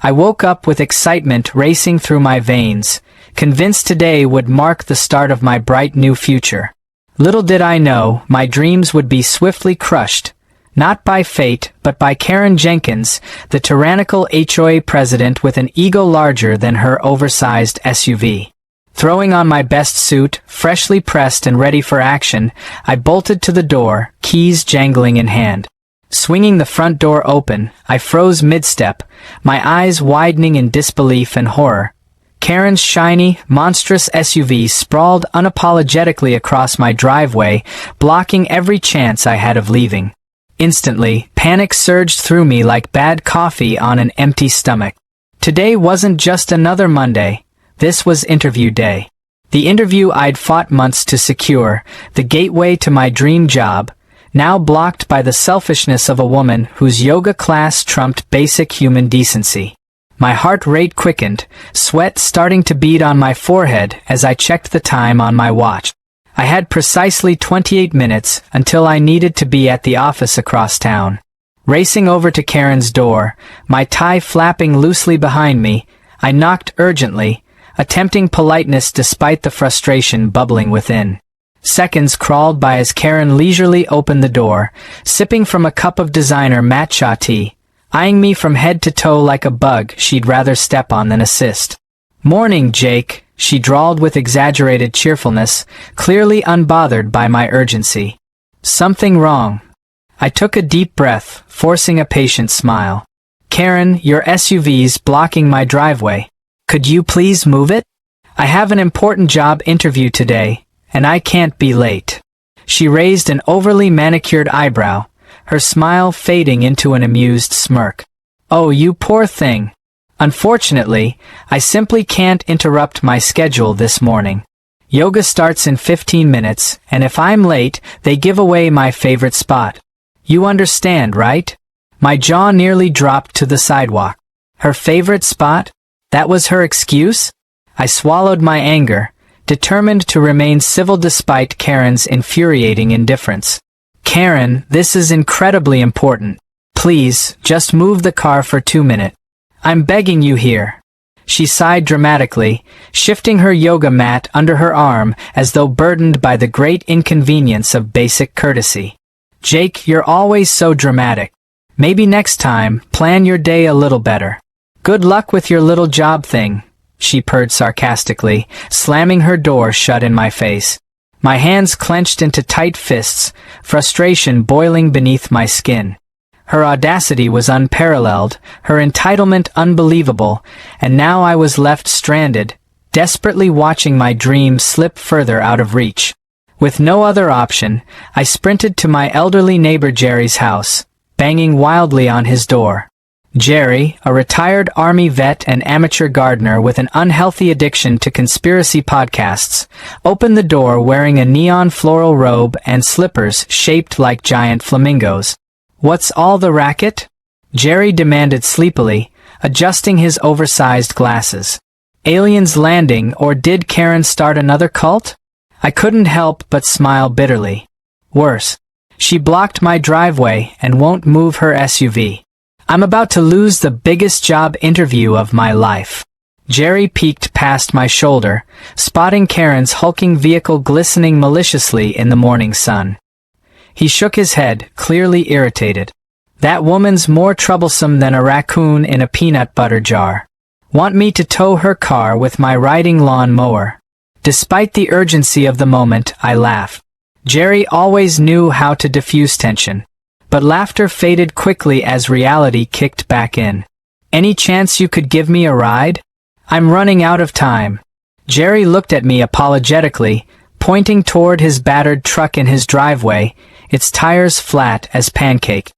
I woke up with excitement racing through my veins, convinced today would mark the start of my bright new future. Little did I know, my dreams would be swiftly crushed, not by fate, but by Karen Jenkins, the tyrannical HOA president with an ego larger than her oversized SUV. Throwing on my best suit, freshly pressed and ready for action, I bolted to the door, keys jangling in hand. Swinging the front door open, I froze mid-step, my eyes widening in disbelief and horror. Karen's shiny, monstrous SUV sprawled unapologetically across my driveway, blocking every chance I had of leaving. Instantly, panic surged through me like bad coffee on an empty stomach. Today wasn't just another Monday. This was interview day. The interview I'd fought months to secure, the gateway to my dream job, now blocked by the selfishness of a woman whose yoga class trumped basic human decency. My heart rate quickened, sweat starting to bead on my forehead as I checked the time on my watch. I had precisely 28 minutes until I needed to be at the office across town. Racing over to Karen's door, my tie flapping loosely behind me, I knocked urgently, attempting politeness despite the frustration bubbling within. Seconds crawled by as Karen leisurely opened the door, sipping from a cup of designer matcha tea, eyeing me from head to toe like a bug she'd rather step on than assist. "Morning, Jake," she drawled with exaggerated cheerfulness, clearly unbothered by my urgency. "Something wrong?" I took a deep breath, forcing a patient smile. "Karen, your SUV's blocking my driveway. Could you please move it? I have an important job interview today, and I can't be late." She raised an overly manicured eyebrow, her smile fading into an amused smirk. "Oh, you poor thing. Unfortunately, I simply can't interrupt my schedule this morning. Yoga starts in 15 minutes, and if I'm late, they give away my favorite spot. You understand, right?" My jaw nearly dropped to the sidewalk. Her favorite spot? That was her excuse? I swallowed my anger, determined to remain civil despite Karen's infuriating indifference. "Karen, this is incredibly important. Please, just move the car for 2 minutes. I'm begging you here." She sighed dramatically, shifting her yoga mat under her arm as though burdened by the great inconvenience of basic courtesy. "Jake, you're always so dramatic. Maybe next time, plan your day a little better. Good luck with your little job thing," she purred sarcastically, slamming her door shut in my face. My hands clenched into tight fists, frustration boiling beneath my skin. Her audacity was unparalleled, her entitlement unbelievable, and now I was left stranded, desperately watching my dream slip further out of reach. With no other option, I sprinted to my elderly neighbor Jerry's house, banging wildly on his door. Jerry, a retired Army vet and amateur gardener with an unhealthy addiction to conspiracy podcasts, opened the door wearing a neon floral robe and slippers shaped like giant flamingos. "What's all the racket?" Jerry demanded sleepily, adjusting his oversized glasses. "Aliens landing, or did Karen start another cult?" I couldn't help but smile bitterly. Worse, she blocked my driveway and won't move her SUV. I'm about to lose the biggest job interview of my life. Jerry peeked past my shoulder, spotting Karen's hulking vehicle glistening maliciously in the morning sun. He shook his head, clearly irritated. "That woman's more troublesome than a raccoon in a peanut butter jar. Want me to tow her car with my riding lawn mower?" Despite the urgency of the moment, I laughed. Jerry always knew how to diffuse tension. But laughter faded quickly as reality kicked back in. "Any chance you could give me a ride? I'm running out of time." Jerry looked at me apologetically, pointing toward his battered truck in his driveway, its tires flat as pancake.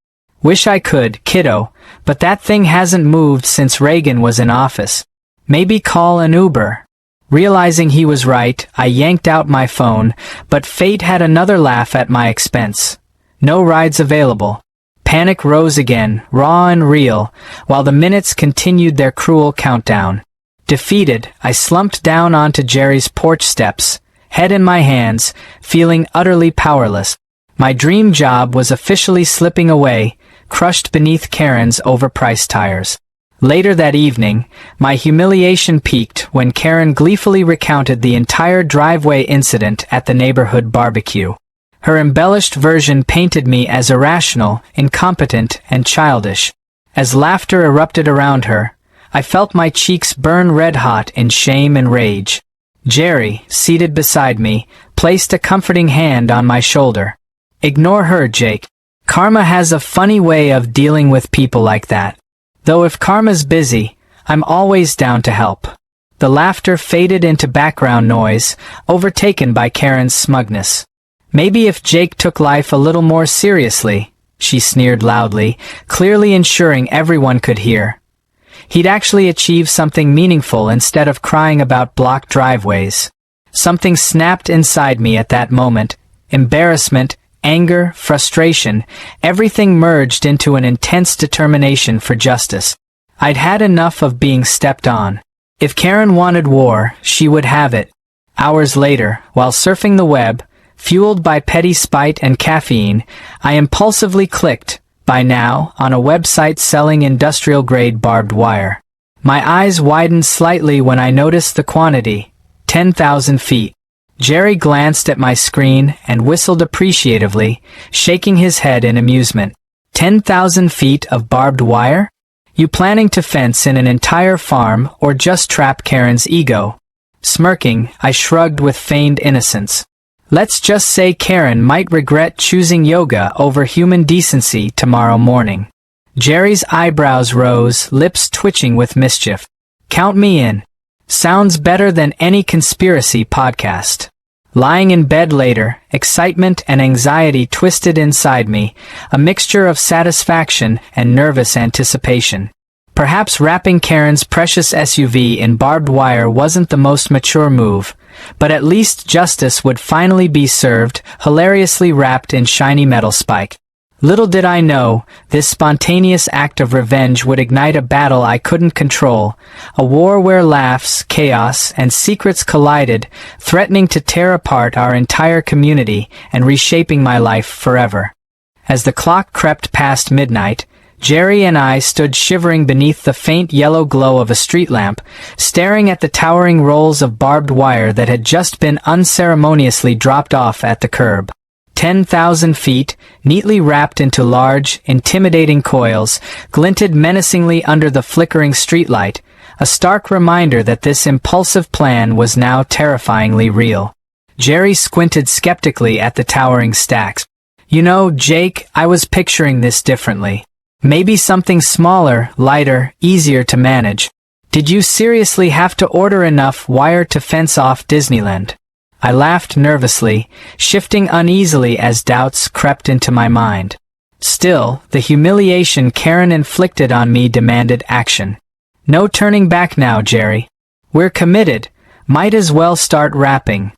"Wish I could, kiddo, but that thing hasn't moved since Reagan was in office. Maybe call an Uber." Realizing he was right, I yanked out my phone, but fate had another laugh at my expense. No rides available. Panic rose again, raw and real, while the minutes continued their cruel countdown. Defeated, I slumped down onto Jerry's porch steps, head in my hands, feeling utterly powerless. My dream job was officially slipping away, crushed beneath Karen's overpriced tires. Later that evening, my humiliation peaked when Karen gleefully recounted the entire driveway incident at the neighborhood barbecue. Her embellished version painted me as irrational, incompetent, and childish. As laughter erupted around her, I felt my cheeks burn red-hot in shame and rage. Jerry, seated beside me, placed a comforting hand on my shoulder. "Ignore her, Jake. Karma has a funny way of dealing with people like that. Though if karma's busy, I'm always down to help." The laughter faded into background noise, overtaken by Karen's smugness. "Maybe if Jake took life a little more seriously," she sneered loudly, clearly ensuring everyone could hear, "he'd actually achieve something meaningful instead of crying about blocked driveways." Something snapped inside me at that moment. Embarrassment, anger, frustration, everything merged into an intense determination for justice. I'd had enough of being stepped on. If Karen wanted war, she would have it. Hours later, while surfing the web, fueled by petty spite and caffeine, I impulsively clicked, by now, on a website selling industrial-grade barbed wire. My eyes widened slightly when I noticed the quantity: 10,000 feet. Jerry glanced at my screen and whistled appreciatively, shaking his head in amusement. 10,000 feet of barbed wire? You planning to fence in an entire farm or just trap Karen's ego? Smirking, I shrugged with feigned innocence. Let's just say Karen might regret choosing yoga over human decency tomorrow morning. Jerry's eyebrows rose, lips twitching with mischief. Count me in. Sounds better than any conspiracy podcast. Lying in bed later, excitement and anxiety twisted inside me, a mixture of satisfaction and nervous anticipation. Perhaps wrapping Karen's precious SUV in barbed wire wasn't the most mature move, but at least justice would finally be served, hilariously wrapped in shiny metal spike. Little did I know, this spontaneous act of revenge would ignite a battle I couldn't control, a war where laughs, chaos, and secrets collided, threatening to tear apart our entire community and reshaping my life forever. As the clock crept past midnight, Jerry and I stood shivering beneath the faint yellow glow of a street lamp, staring at the towering rolls of barbed wire that had just been unceremoniously dropped off at the curb. 10,000 feet, neatly wrapped into large, intimidating coils, glinted menacingly under the flickering streetlight, a stark reminder that this impulsive plan was now terrifyingly real. Jerry squinted skeptically at the towering stacks. "You know, Jake, I was picturing this differently. Maybe something smaller, lighter, easier to manage. Did you seriously have to order enough wire to fence off Disneyland?" I laughed nervously, shifting uneasily as doubts crept into my mind. Still, the humiliation Karen inflicted on me demanded action. "No turning back now, Jerry. We're committed. Might as well start wrapping."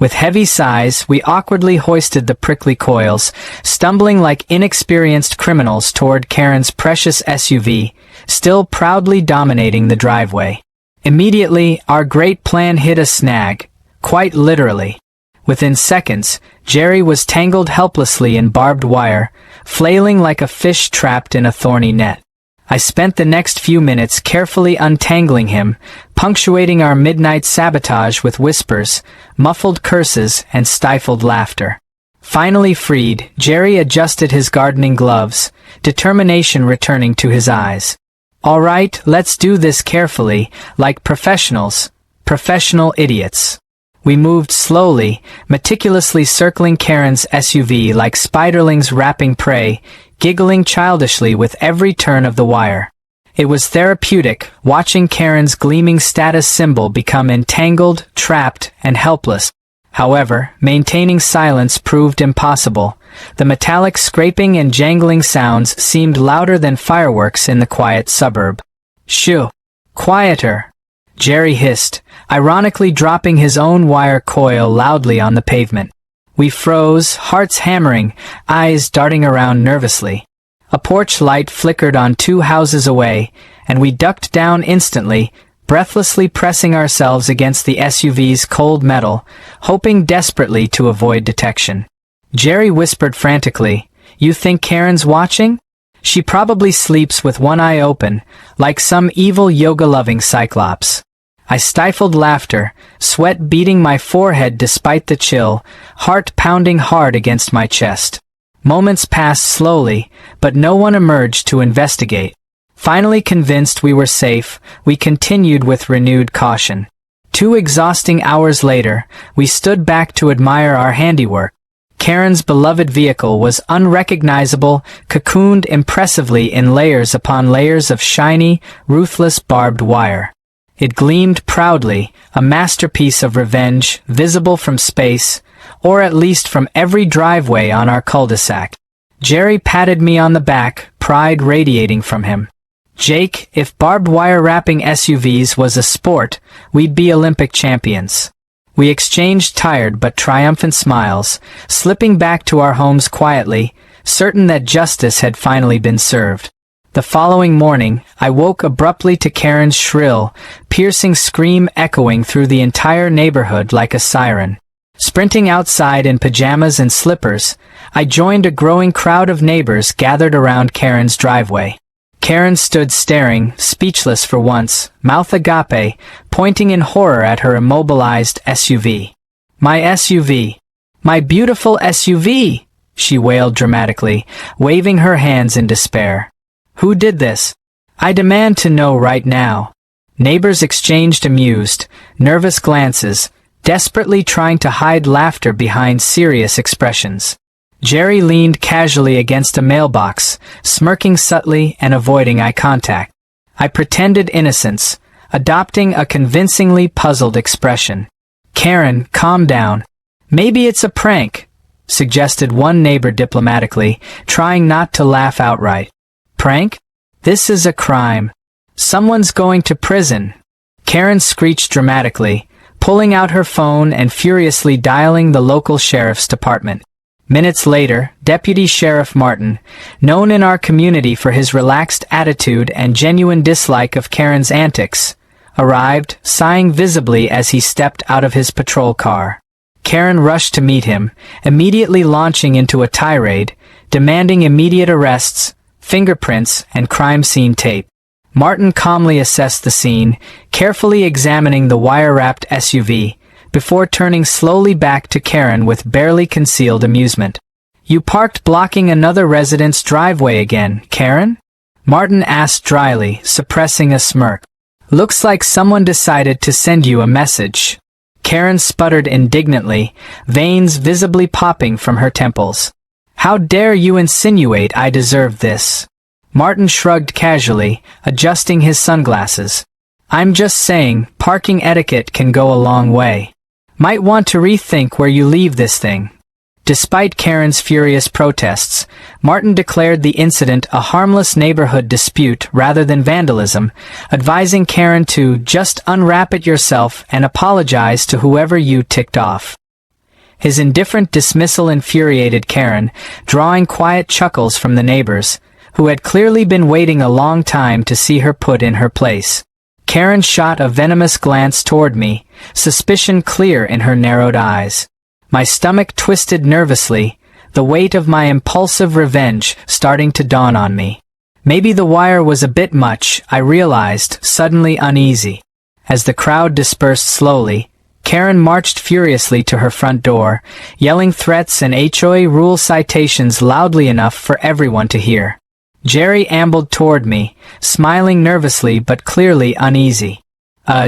With heavy sighs, we awkwardly hoisted the prickly coils, stumbling like inexperienced criminals toward Karen's precious SUV, still proudly dominating the driveway. Immediately, our great plan hit a snag. Quite literally. Within seconds, Jerry was tangled helplessly in barbed wire, flailing like a fish trapped in a thorny net. I spent the next few minutes carefully untangling him, punctuating our midnight sabotage with whispers, muffled curses, and stifled laughter. Finally freed, Jerry adjusted his gardening gloves, determination returning to his eyes. "All right, let's do this carefully, like professionals. Professional idiots." We moved slowly, meticulously circling Karen's SUV like spiderlings wrapping prey, giggling childishly with every turn of the wire. It was therapeutic, watching Karen's gleaming status symbol become entangled, trapped, and helpless. However, maintaining silence proved impossible. The metallic scraping and jangling sounds seemed louder than fireworks in the quiet suburb. "Shoo! Quieter!" Jerry hissed, ironically dropping his own wire coil loudly on the pavement. We froze, hearts hammering, eyes darting around nervously. A porch light flickered on 2 houses away, and we ducked down instantly, breathlessly pressing ourselves against the SUV's cold metal, hoping desperately to avoid detection. Jerry whispered frantically, "You think Karen's watching? She probably sleeps with one eye open, like some evil yoga-loving cyclops. I stifled laughter, sweat beading my forehead despite the chill, heart pounding hard against my chest. Moments passed slowly, but no one emerged to investigate. Finally convinced we were safe, we continued with renewed caution. 2 exhausting hours later, we stood back to admire our handiwork. Karen's beloved vehicle was unrecognizable, cocooned impressively in layers upon layers of shiny, ruthless barbed wire. It gleamed proudly, a masterpiece of revenge, visible from space, or at least from every driveway on our cul-de-sac. Jerry patted me on the back, pride radiating from him. Jake, if barbed wire wrapping SUVs was a sport, we'd be Olympic champions. We exchanged tired but triumphant smiles, slipping back to our homes quietly, certain that justice had finally been served. The following morning, I woke abruptly to Karen's shrill, piercing scream echoing through the entire neighborhood like a siren. Sprinting outside in pajamas and slippers, I joined a growing crowd of neighbors gathered around Karen's driveway. Karen stood staring, speechless for once, mouth agape, pointing in horror at her immobilized SUV. "My SUV! My beautiful SUV!" she wailed dramatically, waving her hands in despair. "Who did this? I demand to know right now." Neighbors exchanged amused, nervous glances, desperately trying to hide laughter behind serious expressions. Jerry leaned casually against a mailbox, smirking subtly and avoiding eye contact. I pretended innocence, adopting a convincingly puzzled expression. "Karen, calm down. Maybe it's a prank," suggested one neighbor diplomatically, trying not to laugh outright. "Prank? This is a crime. Someone's going to prison." Karen screeched dramatically, pulling out her phone and furiously dialing the local sheriff's department. Minutes later, Deputy Sheriff Martin, known in our community for his relaxed attitude and genuine dislike of Karen's antics, arrived, sighing visibly as he stepped out of his patrol car. Karen rushed to meet him, immediately launching into a tirade, demanding immediate arrests, fingerprints, and crime scene tape. Martin calmly assessed the scene, carefully examining the wire-wrapped SUV, before turning slowly back to Karen with barely concealed amusement. "You parked blocking another resident's driveway again, Karen?" Martin asked dryly, suppressing a smirk. "Looks like someone decided to send you a message." Karen sputtered indignantly, veins visibly popping from her temples. "How dare you insinuate I deserve this?" Martin shrugged casually, adjusting his sunglasses. "I'm just saying, parking etiquette can go a long way. Might want to rethink where you leave this thing." Despite Karen's furious protests, Martin declared the incident a harmless neighborhood dispute rather than vandalism, advising Karen to just unwrap it yourself and apologize to whoever you ticked off. His indifferent dismissal infuriated Karen, drawing quiet chuckles from the neighbors, who had clearly been waiting a long time to see her put in her place. Karen shot a venomous glance toward me, suspicion clear in her narrowed eyes. My stomach twisted nervously, the weight of my impulsive revenge starting to dawn on me. Maybe the wire was a bit much, I realized, suddenly uneasy. As the crowd dispersed slowly, Karen marched furiously to her front door, yelling threats and HOA rule citations loudly enough for everyone to hear. Jerry ambled toward me, smiling nervously but clearly uneasy.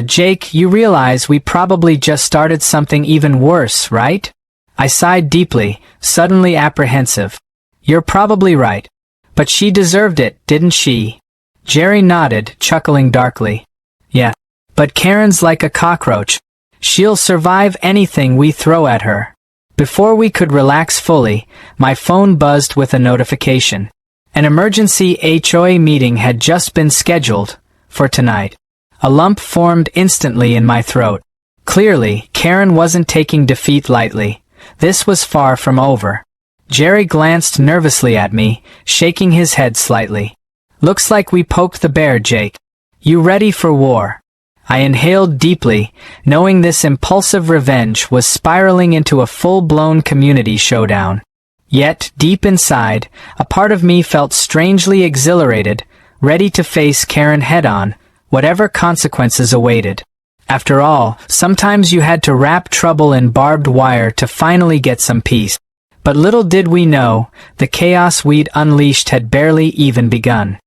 Jake, you realize we probably just started something even worse, right?" I sighed deeply, suddenly apprehensive. "You're probably right. But she deserved it, didn't she?" Jerry nodded, chuckling darkly. "Yeah. But Karen's like a cockroach. She'll survive anything we throw at her." Before we could relax fully, my phone buzzed with a notification. An emergency HOA meeting had just been scheduled for tonight. A lump formed instantly in my throat. Clearly, Karen wasn't taking defeat lightly. This was far from over. Jerry glanced nervously at me, shaking his head slightly. "Looks like we poked the bear, Jake. You ready for war?" I inhaled deeply, knowing this impulsive revenge was spiraling into a full-blown community showdown. Yet, deep inside, a part of me felt strangely exhilarated, ready to face Karen head-on, whatever consequences awaited. After all, sometimes you had to wrap trouble in barbed wire to finally get some peace. But little did we know, the chaos we'd unleashed had barely even begun.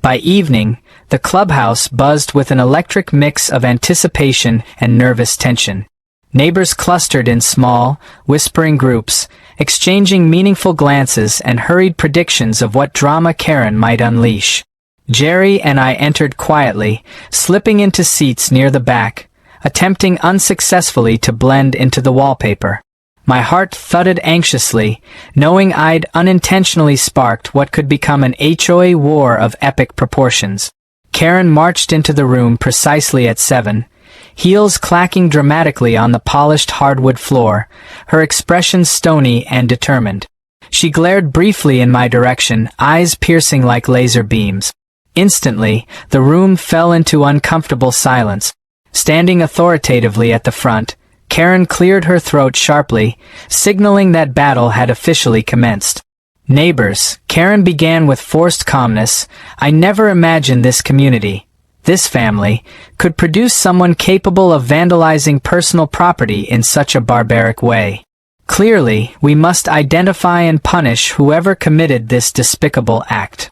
By evening, the clubhouse buzzed with an electric mix of anticipation and nervous tension. Neighbors clustered in small, whispering groups, exchanging meaningful glances and hurried predictions of what drama Karen might unleash. Jerry and I entered quietly, slipping into seats near the back, attempting unsuccessfully to blend into the wallpaper. My heart thudded anxiously, knowing I'd unintentionally sparked what could become an HOA war of epic proportions. Karen marched into the room precisely at 7, heels clacking dramatically on the polished hardwood floor, her expression stony and determined. She glared briefly in my direction, eyes piercing like laser beams. Instantly, the room fell into uncomfortable silence. Standing authoritatively at the front, Karen cleared her throat sharply, signaling that battle had officially commenced. Neighbors, Karen began with forced calmness, I never imagined this community, this family, could produce someone capable of vandalizing personal property in such a barbaric way. Clearly, we must identify and punish whoever committed this despicable act.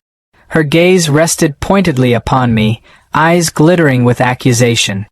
Her gaze rested pointedly upon me, eyes glittering with accusation.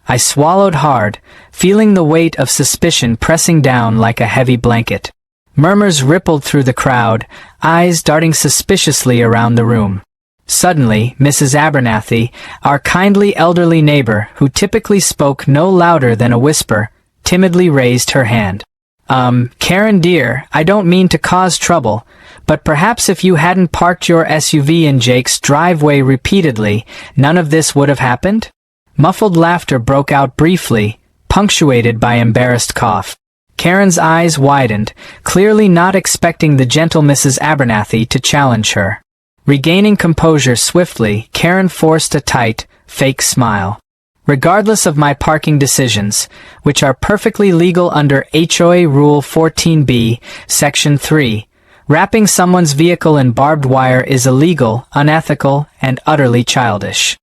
I swallowed hard, feeling the weight of suspicion pressing down like a heavy blanket. Murmurs rippled through the crowd, eyes darting suspiciously around the room. Suddenly, Mrs. Abernathy, our kindly elderly neighbor, who typically spoke no louder than a whisper, timidly raised her hand. Karen dear, I don't mean to cause trouble, but perhaps if you hadn't parked your SUV in Jake's driveway repeatedly, none of this would have happened? Muffled laughter broke out briefly, punctuated by embarrassed cough. Karen's eyes widened, clearly not expecting the gentle Mrs. Abernathy to challenge her. Regaining composure swiftly, Karen forced a tight, fake smile. Regardless of my parking decisions, which are perfectly legal under HOA Rule 14b, Section 3, wrapping someone's vehicle in barbed wire is illegal, unethical, and utterly childish.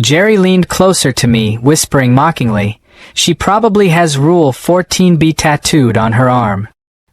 Jerry leaned closer to me, whispering mockingly, "She probably has Rule 14b tattooed on her arm."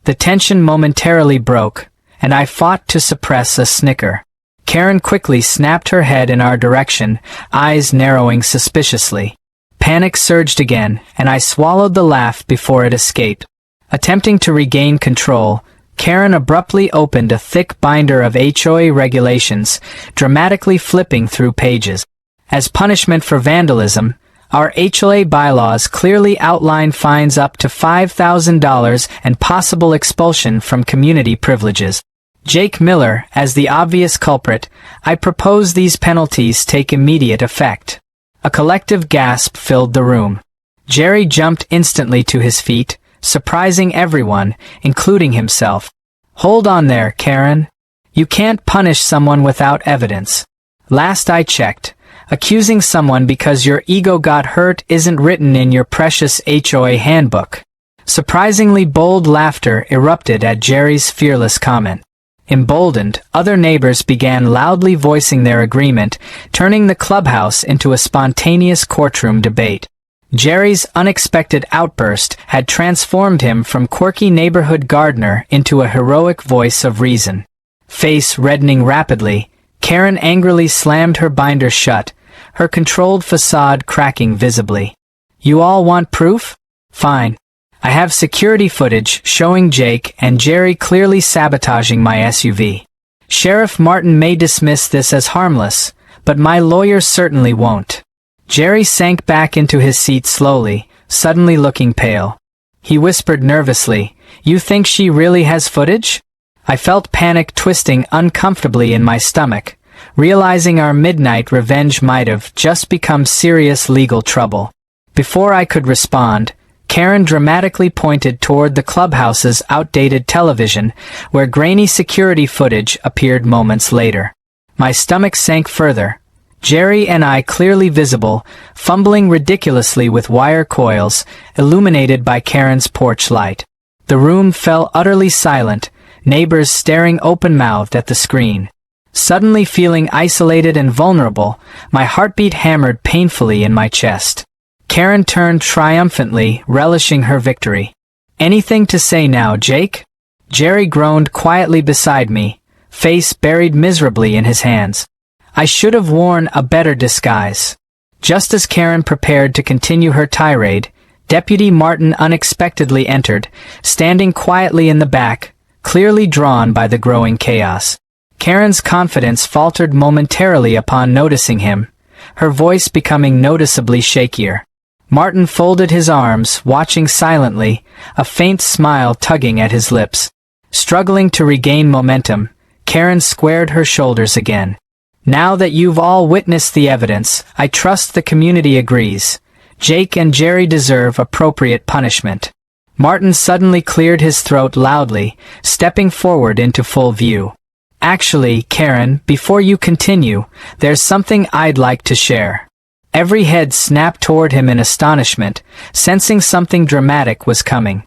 The tension momentarily broke, and I fought to suppress a snicker. Karen quickly snapped her head in our direction, eyes narrowing suspiciously. Panic surged again, and I swallowed the laugh before it escaped. Attempting to regain control, Karen abruptly opened a thick binder of HOA regulations, dramatically flipping through pages. As punishment for vandalism, our HOA bylaws clearly outline fines up to $5,000 and possible expulsion from community privileges. Jake Miller, as the obvious culprit, I propose these penalties take immediate effect. A collective gasp filled the room. Jerry jumped instantly to his feet, surprising everyone, including himself. "Hold on there, Karen. You can't punish someone without evidence. Last I checked, accusing someone because your ego got hurt isn't written in your precious HOA handbook." Surprisingly bold laughter erupted at Jerry's fearless comment. Emboldened, other neighbors began loudly voicing their agreement, turning the clubhouse into a spontaneous courtroom debate. Jerry's unexpected outburst had transformed him from quirky neighborhood gardener into a heroic voice of reason. Face reddening rapidly, Karen angrily slammed her binder shut, her controlled facade cracking visibly. "You all want proof? Fine. I have security footage showing Jake and Jerry clearly sabotaging my SUV. Sheriff Martin may dismiss this as harmless, but my lawyer certainly won't." Jerry sank back into his seat slowly, suddenly looking pale. He whispered nervously, "You think she really has footage?" I felt panic twisting uncomfortably in my stomach, realizing our midnight revenge might have just become serious legal trouble. Before I could respond, Karen dramatically pointed toward the clubhouse's outdated television, where grainy security footage appeared moments later. My stomach sank further. Jerry and I clearly visible, fumbling ridiculously with wire coils, illuminated by Karen's porch light. The room fell utterly silent, neighbors staring open-mouthed at the screen. Suddenly feeling isolated and vulnerable, my heartbeat hammered painfully in my chest. Karen turned triumphantly, relishing her victory. "Anything to say now, Jake?" Jerry groaned quietly beside me, face buried miserably in his hands. I should have worn a better disguise. Just as Karen prepared to continue her tirade, Deputy Martin unexpectedly entered, standing quietly in the back, clearly drawn by the growing chaos. Karen's confidence faltered momentarily upon noticing him, her voice becoming noticeably shakier. Martin folded his arms, watching silently, a faint smile tugging at his lips. Struggling to regain momentum, Karen squared her shoulders again. "Now that you've all witnessed the evidence, I trust the community agrees. Jake and Jerry deserve appropriate punishment." Martin suddenly cleared his throat loudly, stepping forward into full view. "Actually, Karen, before you continue, there's something I'd like to share." Every head snapped toward him in astonishment, sensing something dramatic was coming.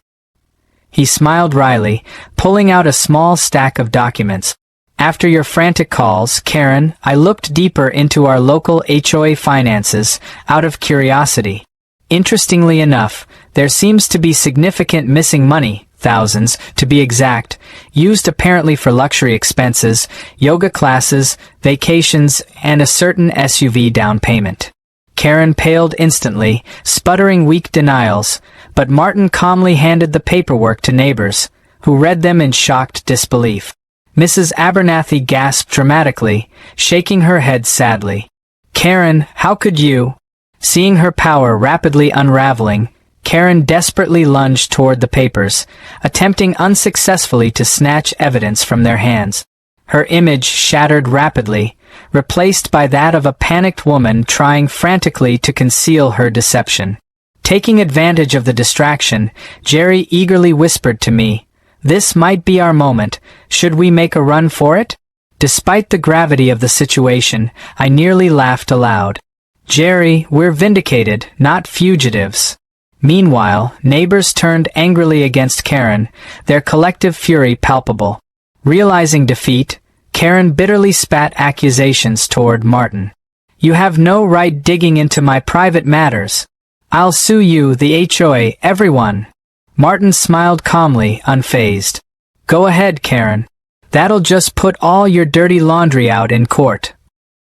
He smiled wryly, pulling out a small stack of documents. "After your frantic calls, Karen, I looked deeper into our local HOA finances, out of curiosity. Interestingly enough, there seems to be significant missing money, thousands, to be exact, used apparently for luxury expenses, yoga classes, vacations, and a certain SUV down payment." Karen paled instantly, sputtering weak denials, but Martin calmly handed the paperwork to neighbors, who read them in shocked disbelief. Mrs. Abernathy gasped dramatically, shaking her head sadly. "Karen, how could you?" Seeing her power rapidly unraveling, Karen desperately lunged toward the papers, attempting unsuccessfully to snatch evidence from their hands. Her image shattered rapidly, replaced by that of a panicked woman trying frantically to conceal her deception. Taking advantage of the distraction, Jerry eagerly whispered to me, "This might be our moment. Should we make a run for it?" Despite the gravity of the situation, I nearly laughed aloud. "Jerry, we're vindicated, not fugitives." Meanwhile, neighbors turned angrily against Karen, their collective fury palpable. Realizing defeat, Karen bitterly spat accusations toward Martin. "You have no right digging into my private matters. I'll sue you, the HOA, everyone." Martin smiled calmly, unfazed. "Go ahead, Karen. That'll just put all your dirty laundry out in court."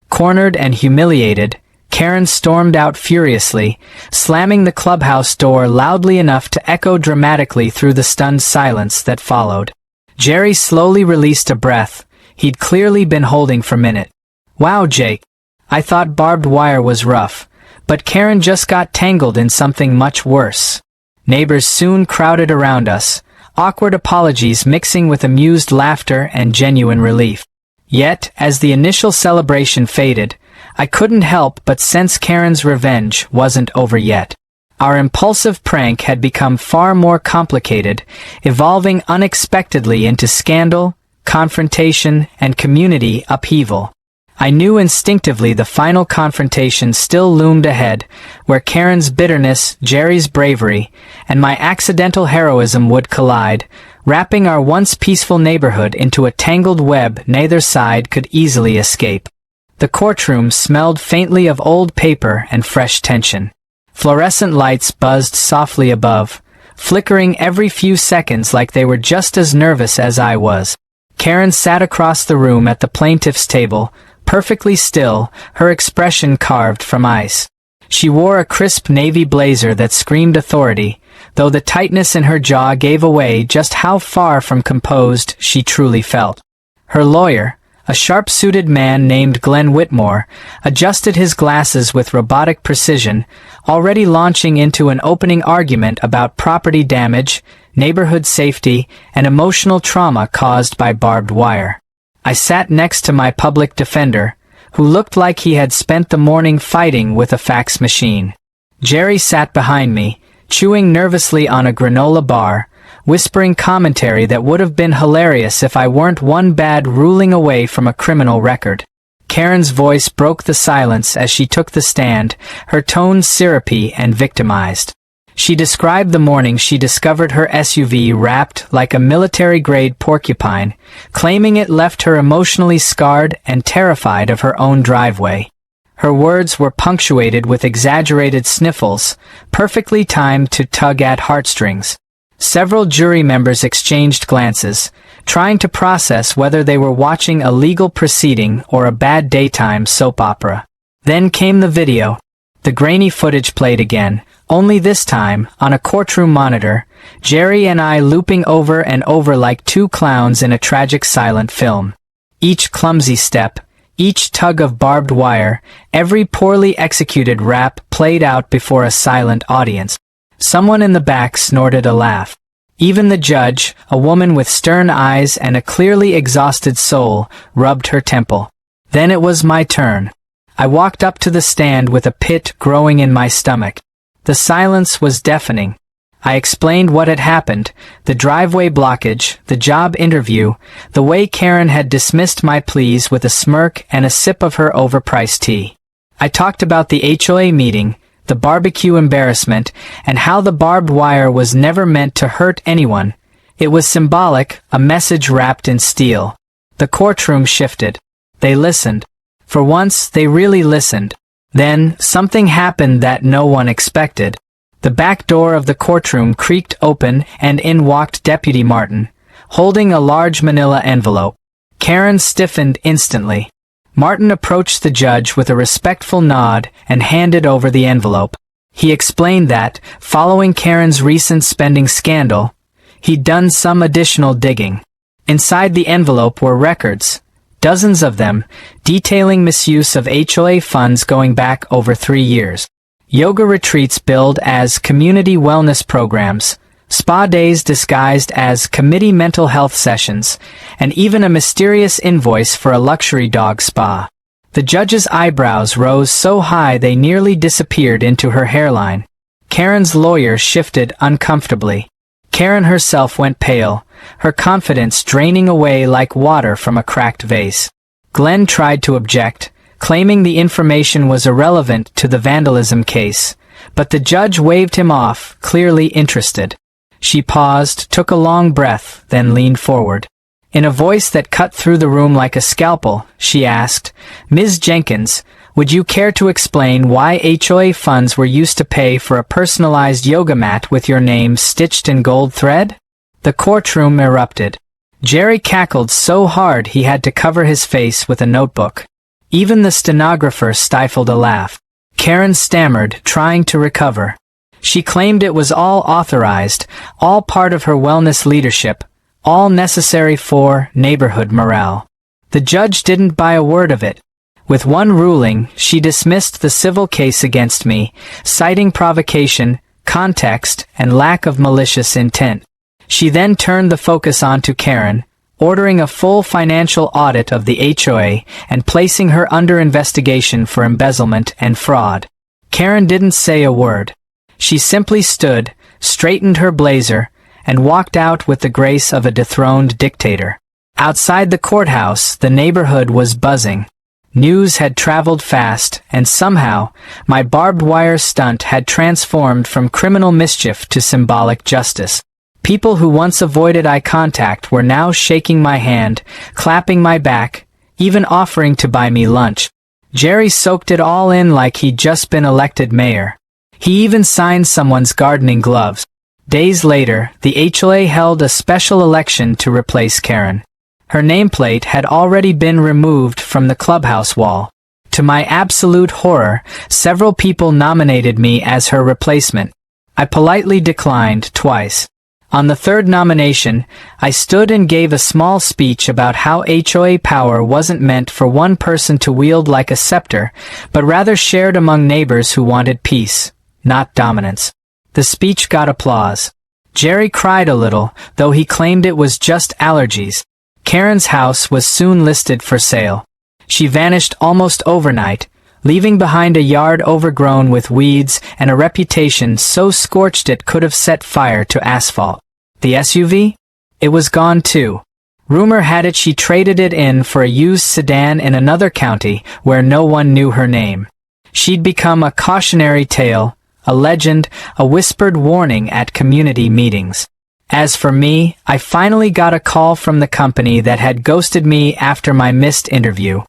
Cornered and humiliated, Karen stormed out furiously, slamming the clubhouse door loudly enough to echo dramatically through the stunned silence that followed. Jerry slowly released a breath he'd clearly been holding for a minute. "Wow, Jake. I thought barbed wire was rough, but Karen just got tangled in something much worse." Neighbors soon crowded around us, awkward apologies mixing with amused laughter and genuine relief. Yet, as the initial celebration faded, I couldn't help but sense Karen's revenge wasn't over yet. Our impulsive prank had become far more complicated, evolving unexpectedly into scandal, confrontation, and community upheaval. I knew instinctively the final confrontation still loomed ahead, where Karen's bitterness, Jerry's bravery, and my accidental heroism would collide, wrapping our once peaceful neighborhood into a tangled web neither side could easily escape. The courtroom smelled faintly of old paper and fresh tension. Fluorescent lights buzzed softly above, flickering every few seconds like they were just as nervous as I was. Karen sat across the room at the plaintiff's table, perfectly still, her expression carved from ice. She wore a crisp navy blazer that screamed authority, though the tightness in her jaw gave away just how far from composed she truly felt. Her lawyer, a sharp-suited man named Glenn Whitmore, adjusted his glasses with robotic precision, already launching into an opening argument about property damage, neighborhood safety, and emotional trauma caused by barbed wire. I sat next to my public defender, who looked like he had spent the morning fighting with a fax machine. Jerry sat behind me, chewing nervously on a granola bar, whispering commentary that would have been hilarious if I weren't one bad ruling away from a criminal record. Karen's voice broke the silence as she took the stand, her tone syrupy and victimized. She described the morning she discovered her SUV wrapped like a military-grade porcupine, claiming it left her emotionally scarred and terrified of her own driveway. Her words were punctuated with exaggerated sniffles, perfectly timed to tug at heartstrings. Several jury members exchanged glances, trying to process whether they were watching a legal proceeding or a bad daytime soap opera. Then came the video. The grainy footage played again, only this time, on a courtroom monitor, Jerry and I looping over and over like two clowns in a tragic silent film. Each clumsy step, each tug of barbed wire, every poorly executed rap played out before a silent audience. Someone in the back snorted a laugh. Even the judge, a woman with stern eyes and a clearly exhausted soul, rubbed her temple. Then it was my turn. I walked up to the stand with a pit growing in my stomach. The silence was deafening. I explained what had happened, the driveway blockage, the job interview, the way Karen had dismissed my pleas with a smirk and a sip of her overpriced tea. I talked about the HOA meeting, the barbecue embarrassment, and how the barbed wire was never meant to hurt anyone. It was symbolic, a message wrapped in steel. The courtroom shifted. They listened. For once, they really listened. Then, something happened that no one expected. The back door of the courtroom creaked open and in walked Deputy Martin, holding a large manila envelope. Karen stiffened instantly. Martin approached the judge with a respectful nod and handed over the envelope. He explained that, following Karen's recent spending scandal, he'd done some additional digging. Inside the envelope were records, dozens of them, detailing misuse of HOA funds going back over 3 years. Yoga retreats billed as community wellness programs, spa days disguised as committee mental health sessions, and even a mysterious invoice for a luxury dog spa. The judge's eyebrows rose so high they nearly disappeared into her hairline. Karen's lawyer shifted uncomfortably. Karen herself went pale, her confidence draining away like water from a cracked vase. Glenn tried to object, claiming the information was irrelevant to the vandalism case, but the judge waved him off, clearly interested. She paused, took a long breath, then leaned forward. In a voice that cut through the room like a scalpel, she asked, "Ms. Jenkins, would you care to explain why HOA funds were used to pay for a personalized yoga mat with your name stitched in gold thread?" The courtroom erupted. Jerry cackled so hard he had to cover his face with a notebook. Even the stenographer stifled a laugh. Karen stammered, trying to recover. She claimed it was all authorized, all part of her wellness leadership, all necessary for neighborhood morale. The judge didn't buy a word of it. With one ruling, she dismissed the civil case against me, citing provocation, context, and lack of malicious intent. She then turned the focus onto Karen, ordering a full financial audit of the HOA and placing her under investigation for embezzlement and fraud. Karen didn't say a word. She simply stood, straightened her blazer, and walked out with the grace of a dethroned dictator. Outside the courthouse, the neighborhood was buzzing. News had traveled fast, and somehow, my barbed wire stunt had transformed from criminal mischief to symbolic justice. People who once avoided eye contact were now shaking my hand, clapping my back, even offering to buy me lunch. Jerry soaked it all in like he'd just been elected mayor. He even signed someone's gardening gloves. Days later, the HOA held a special election to replace Karen. Her nameplate had already been removed from the clubhouse wall. To my absolute horror, several people nominated me as her replacement. I politely declined twice. On the third nomination, I stood and gave a small speech about how HOA power wasn't meant for one person to wield like a scepter, but rather shared among neighbors who wanted peace, not dominance. The speech got applause. Jerry cried a little, though he claimed it was just allergies. Karen's house was soon listed for sale. She vanished almost overnight, leaving behind a yard overgrown with weeds and a reputation so scorched it could have set fire to asphalt. The SUV? It was gone too. Rumor had it she traded it in for a used sedan in another county where no one knew her name. She'd become a cautionary tale, a legend, a whispered warning at community meetings. As for me, I finally got a call from the company that had ghosted me after my missed interview.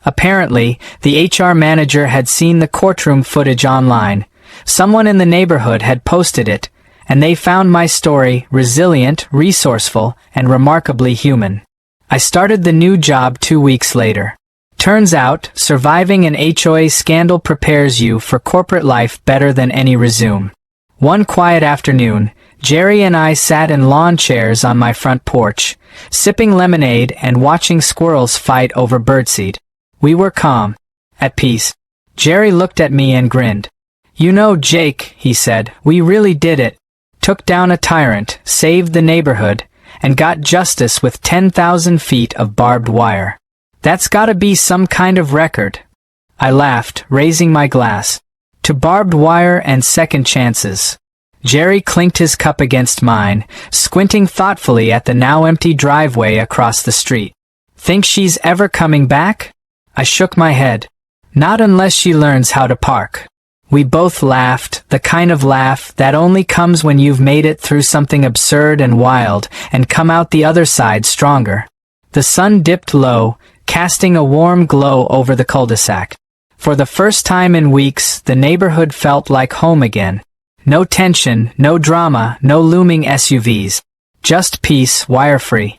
Apparently, the HR manager had seen the courtroom footage online. Someone in the neighborhood had posted it, and they found my story resilient, resourceful, and remarkably human. I started the new job 2 weeks later. Turns out, surviving an HOA scandal prepares you for corporate life better than any resume. One quiet afternoon, Jerry and I sat in lawn chairs on my front porch, sipping lemonade and watching squirrels fight over birdseed. We were calm, at peace. Jerry looked at me and grinned. "You know, Jake," he said, "we really did it. Took down a tyrant, saved the neighborhood, and got justice with 10,000 feet of barbed wire. That's gotta be some kind of record." I laughed, raising my glass. To barbed wire and second chances. Jerry clinked his cup against mine, squinting thoughtfully at the now empty driveway across the street. "Think she's ever coming back?" I shook my head. "Not unless she learns how to park." We both laughed, the kind of laugh that only comes when you've made it through something absurd and wild and come out the other side stronger. The sun dipped low, casting a warm glow over the cul-de-sac. For the first time in weeks, the neighborhood felt like home again. No tension, no drama, no looming SUVs. Just peace, wire-free.